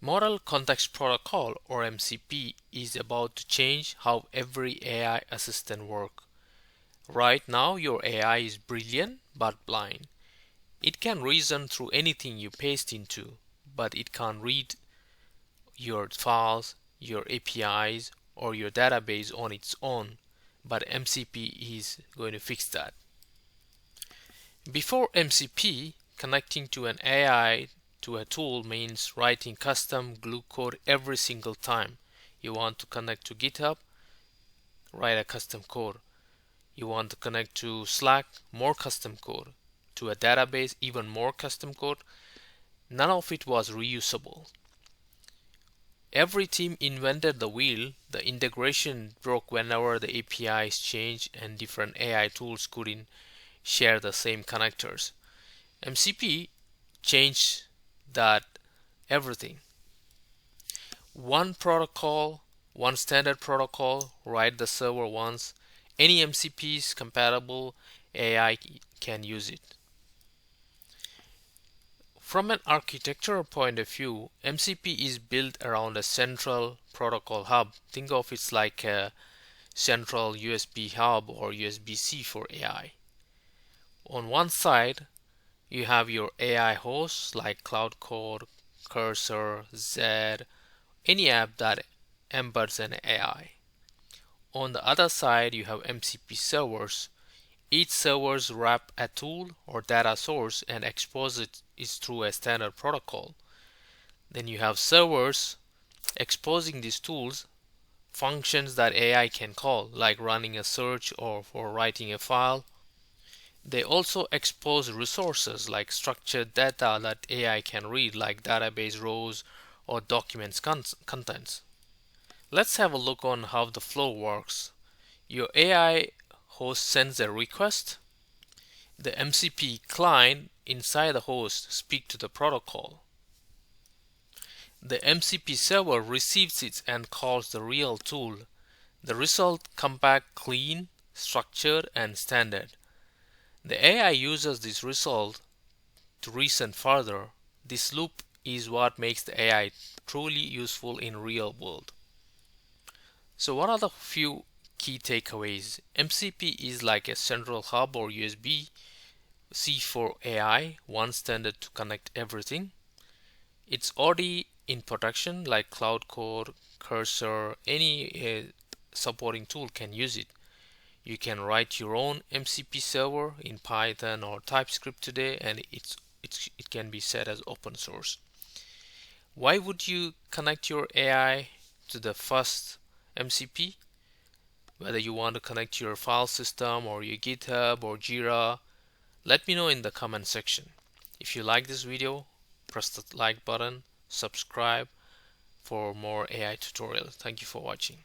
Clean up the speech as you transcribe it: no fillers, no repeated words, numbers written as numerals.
Model Context Protocol, or MCP, is about to change how every AI assistant works. Right now, your AI is brilliant but blind. It can reason through anything you paste into, but it can't read your files, your APIs, or your database on its own. But MCP is going to fix that. Before MCP, connecting to an AI to a tool means writing custom glue code every single time. You want to connect to GitHub, write a custom code. You want to connect to Slack, more custom code. To a database, even more custom code. None of it was reusable. Every team invented the wheel. The integration broke whenever the APIs changed and different AI tools couldn't share the same connectors. MCP changed that everything. One protocol, one standard protocol, write the server once. Any MCPs compatible AI can use it. From an architectural point of view, MCP is built around a central protocol hub. Think of it like a central USB hub or USB-C for AI. On one side, you have your AI hosts like Claude Code, Cursor, Zed, any app that embeds an AI. On the other side, you have MCP servers. Each servers wrap a tool or data source and expose it through a standard protocol. Then you have servers exposing these tools, functions that AI can call, like running a search or for writing a file. They also expose resources like structured data that AI can read, like database rows or documents contents. Let's have a look on how the flow works. Your AI host sends a request. The MCP client inside the host speaks to the protocol. The MCP server receives it and calls the real tool. The result comes back clean, structured, and standard. The AI uses this result to reason further. This loop is what makes the AI truly useful in real world. So what are the few key takeaways? MCP is like a central hub or USB-C for AI, one standard to connect everything. It's already in production, like Cloud Code, Cursor, any supporting tool can use it. You can write your own MCP server in Python or TypeScript today, and it can be set as open source. Why would you connect your AI to the first MCP? Whether you want to connect your file system or your GitHub or Jira, let me know in the comment section. If you like this video, press the like button, subscribe for more AI tutorials. Thank you for watching.